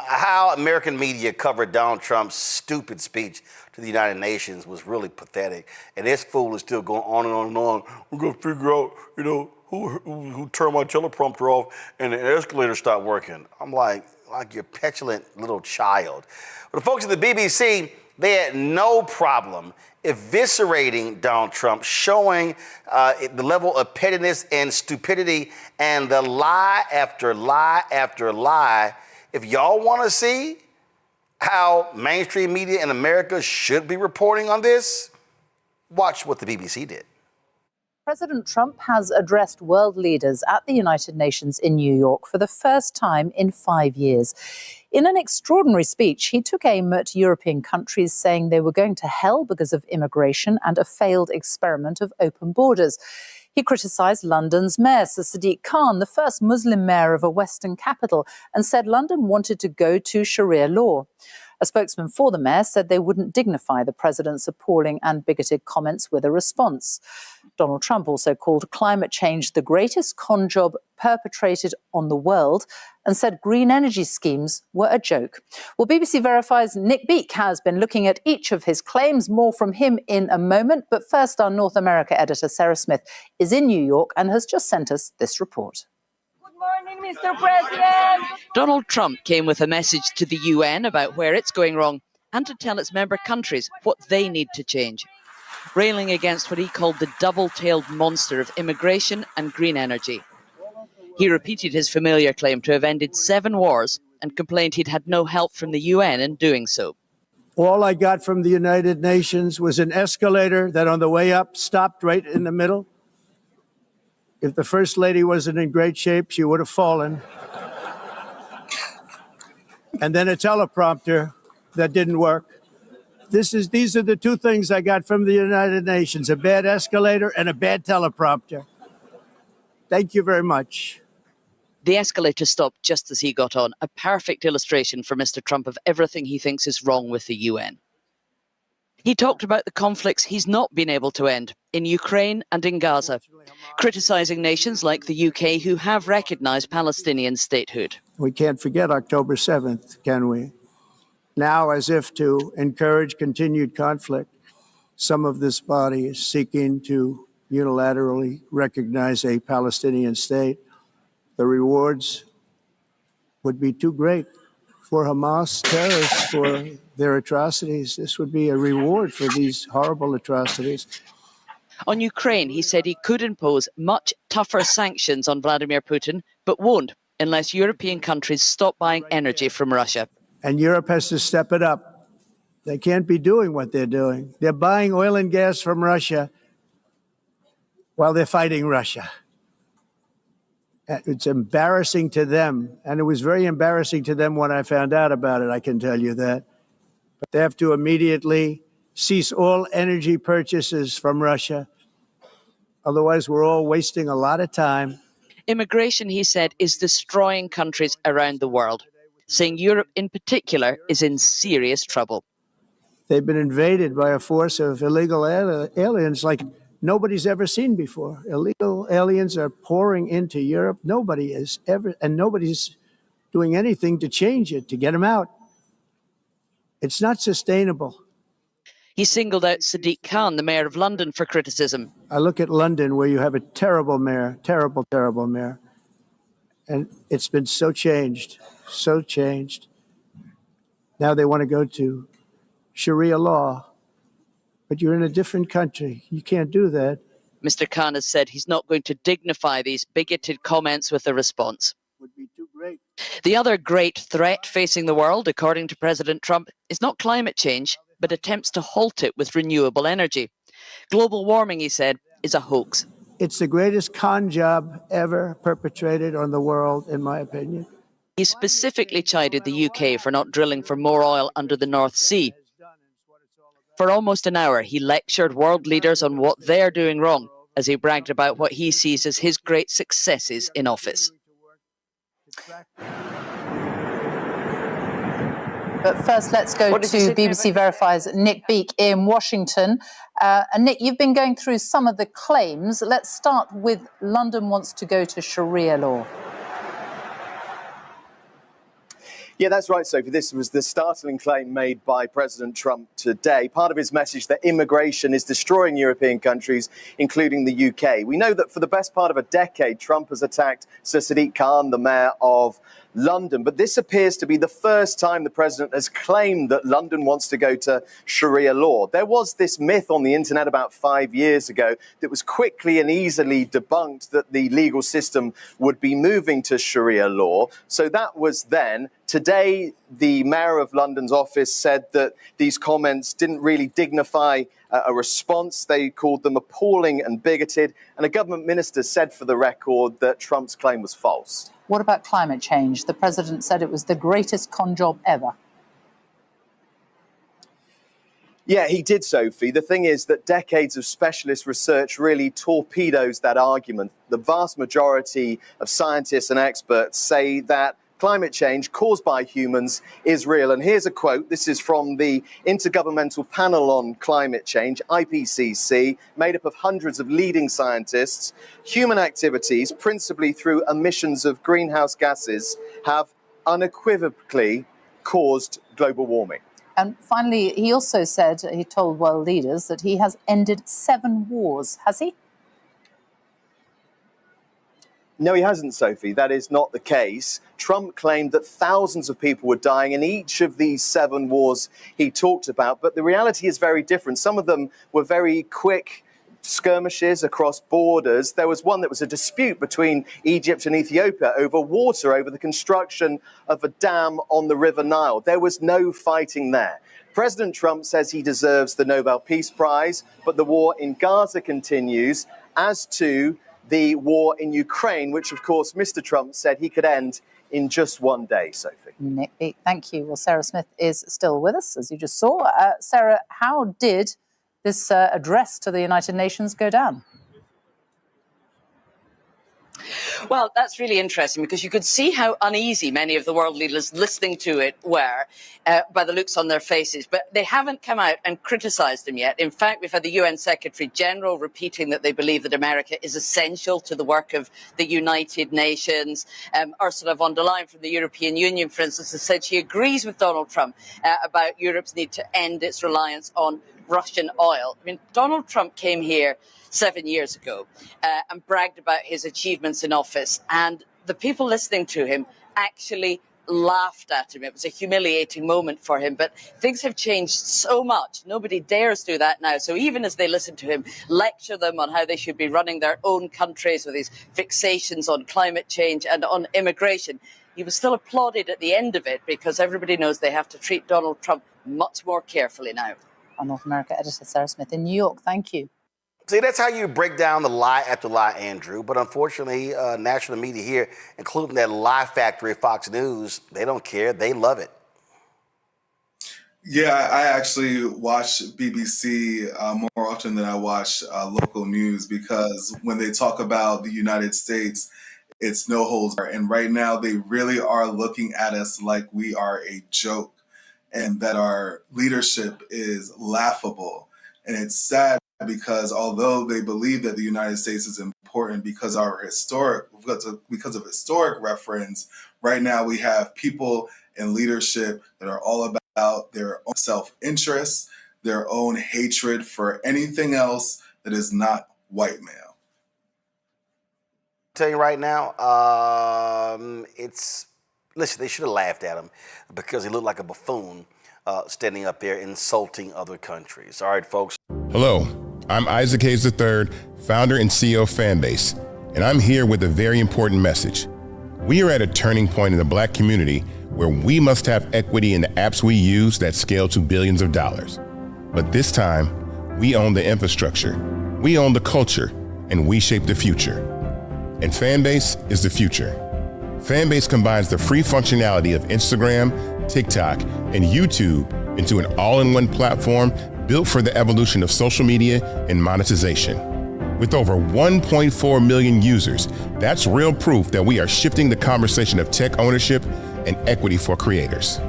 How American media covered Donald Trump's stupid speech to the United Nations was really pathetic. And this fool is still going on and on and on. We're going to figure out, who turned my teleprompter off and the escalator stopped working. I'm like you're petulant little child. But the folks at the BBC, they had no problem eviscerating Donald Trump, showing the level of pettiness and stupidity and the lie after lie after lie. If y'all want to see how mainstream media in America should be reporting on this, watch what the BBC did. President Trump has addressed world leaders at the United Nations in New York for the first time in 5 years. In an extraordinary speech, he took aim at European countries, saying they were going to hell because of immigration and a failed experiment of open borders. He criticised London's mayor, Sir Sadiq Khan, the first Muslim mayor of a Western capital, and said London wanted to go to Sharia law. A spokesman for the mayor said they wouldn't dignify the president's appalling and bigoted comments with a response. Donald Trump also called climate change the greatest con job perpetrated on the world and said green energy schemes were a joke. Well, BBC Verify's Nick Beake has been looking at each of his claims. More from him in a moment. But first, our North America editor, Sarah Smith, is in New York and has just sent us this report. Good morning, Mr. President. Donald Trump came with a message to the UN about where it's going wrong and to tell its member countries what they need to change, railing against what he called the double-tailed monster of immigration and green energy. He repeated his familiar claim to have ended 7 wars and complained he'd had no help from the UN in doing so. All I got from the United Nations was an escalator that on the way up stopped right in the middle. If the First Lady wasn't in great shape, she would have fallen. And then a teleprompter that didn't work. These are the 2 things I got from the United Nations, a bad escalator and a bad teleprompter. Thank you very much. The escalator stopped just as he got on, a perfect illustration for Mr. Trump of everything he thinks is wrong with the UN. He talked about the conflicts he's not been able to end in Ukraine and in Gaza, criticising nations like the UK who have recognised Palestinian statehood. We can't forget October 7th, can we? Now, as if to encourage continued conflict, some of this body is seeking to unilaterally recognize a Palestinian state. The rewards would be too great for Hamas terrorists for their atrocities. This would be a reward for these horrible atrocities. On Ukraine, he said he could impose much tougher sanctions on Vladimir Putin, but won't unless European countries stop buying energy from Russia. And Europe has to step it up. They can't be doing what they're doing. They're buying oil and gas from Russia while they're fighting Russia. It's embarrassing to them, and it was very embarrassing to them when I found out about it, I can tell you that. But they have to immediately cease all energy purchases from Russia. Otherwise, we're all wasting a lot of time. Immigration, he said, is destroying countries around the world, saying Europe in particular is in serious trouble. They've been invaded by a force of illegal aliens like nobody's ever seen before. Illegal aliens are pouring into Europe. Nobody's doing anything to change it, to get them out. It's not sustainable. He singled out Sadiq Khan, the mayor of London, for criticism. I look at London, where you have a terrible mayor, terrible mayor. And it's been so changed. Now they want to go to Sharia law. But you're in a different country. You can't do that. Mr. Khan has said he's not going to dignify these bigoted comments with a response. Would be too great. The other great threat facing the world, according to President Trump, is not climate change, but attempts to halt it with renewable energy. Global warming, he said, is a hoax. It's the greatest con job ever perpetrated on the world, in my opinion. He specifically chided the UK for not drilling for more oil under the North Sea. For almost an hour, he lectured world leaders on what they're doing wrong, as he bragged about what he sees as his great successes in office. But first, let's go to BBC Verify's Nick Beake in Washington. And Nick, you've been going through some of the claims. Let's start with London wants to go to Sharia law. Yeah, that's right, Sophie. This was the startling claim made by President Trump today. Part of his message that immigration is destroying European countries, including the UK. We know that for the best part of a decade, Trump has attacked Sir Sadiq Khan, the mayor of London. But this appears to be the first time the president has claimed that London wants to go to Sharia law. There was this myth on the internet about 5 years ago that was quickly and easily debunked that the legal system would be moving to Sharia law. So that was then. Today, the mayor of London's office said that these comments didn't really dignify a response. They called them appalling and bigoted. And a government minister said for the record that Trump's claim was false. What about climate change? The president said it was the greatest con job ever. Yeah, he did, Sophie. The thing is that decades of specialist research really torpedoes that argument. The vast majority of scientists and experts say that climate change caused by humans is real. And here's a quote. This is from the Intergovernmental Panel on Climate Change, IPCC, made up of hundreds of leading scientists. Human activities, principally through emissions of greenhouse gases, have unequivocally caused global warming. And finally, he also said, he told world leaders that he has ended 7 wars. Has he? No, he hasn't, Sophie. That is not the case. Trump claimed that thousands of people were dying in each of these 7 wars he talked about. But the reality is very different. Some of them were very quick skirmishes across borders. There was one that was a dispute between Egypt and Ethiopia over water, over the construction of a dam on the River Nile. There was no fighting there. President Trump says he deserves the Nobel Peace Prize, but the war in Gaza continues, as to the war in Ukraine, which, of course, Mr. Trump said he could end in just one day, Sophie. Nick, thank you. Well, Sarah Smith is still with us, as you just saw. Sarah, how did this address to the United Nations go down? Well, that's really interesting because you could see how uneasy many of the world leaders listening to it were by the looks on their faces. But they haven't come out and criticised him yet. In fact, we've had the UN Secretary General repeating that they believe that America is essential to the work of the United Nations. Ursula von der Leyen from the European Union, for instance, has said she agrees with Donald Trump about Europe's need to end its reliance on Russian oil. I mean, Donald Trump came here 7 years ago and bragged about his achievements in office, and the people listening to him actually laughed at him. It was a humiliating moment for him, but things have changed so much. Nobody dares do that now. So even as they listen to him lecture them on how they should be running their own countries with his fixations on climate change and on immigration, he was still applauded at the end of it because everybody knows they have to treat Donald Trump much more carefully now. Our North America editor, Sarah Smith in New York. Thank you. See, that's how you break down the lie after lie, Andrew. But unfortunately, national media here, including that lie factory, Fox News, they don't care. They love it. Yeah, I actually watch BBC more often than I watch local news because when they talk about the United States, it's no holds barred. And right now, they really are looking at us like we are a joke and that our leadership is laughable. And it's sad because although they believe that the United States is important because of historic reference, right now we have people in leadership that are all about their own self-interest, their own hatred for anything else that is not white male. Tell you right now, listen, they should have laughed at him because he looked like a buffoon standing up there insulting other countries. All right, folks. Hello, I'm Isaac Hayes III, founder and CEO of Fanbase, and I'm here with a very important message. We are at a turning point in the Black community where we must have equity in the apps we use that scale to billions of dollars. But this time, we own the infrastructure, we own the culture, and we shape the future. And Fanbase is the future. Fanbase combines the free functionality of Instagram, TikTok, and YouTube into an all-in-one platform built for the evolution of social media and monetization. With over 1.4 million users, that's real proof that we are shifting the conversation of tech ownership and equity for creators.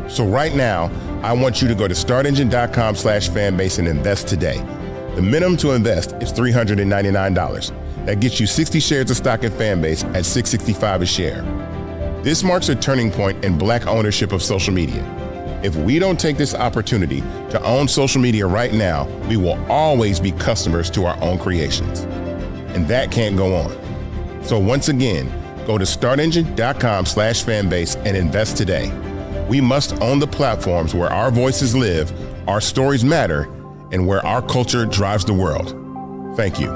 So right now, I want you to go to startengine.com/fanbase and invest today. The minimum to invest is $399. That gets you 60 shares of stock in Fanbase at $665 a share. This marks a turning point in Black ownership of social media. If we don't take this opportunity to own social media right now, we will always be customers to our own creations. And that can't go on. So once again, go to startengine.com/fanbase and invest today. We must own the platforms where our voices live, our stories matter, and where our culture drives the world. Thank you.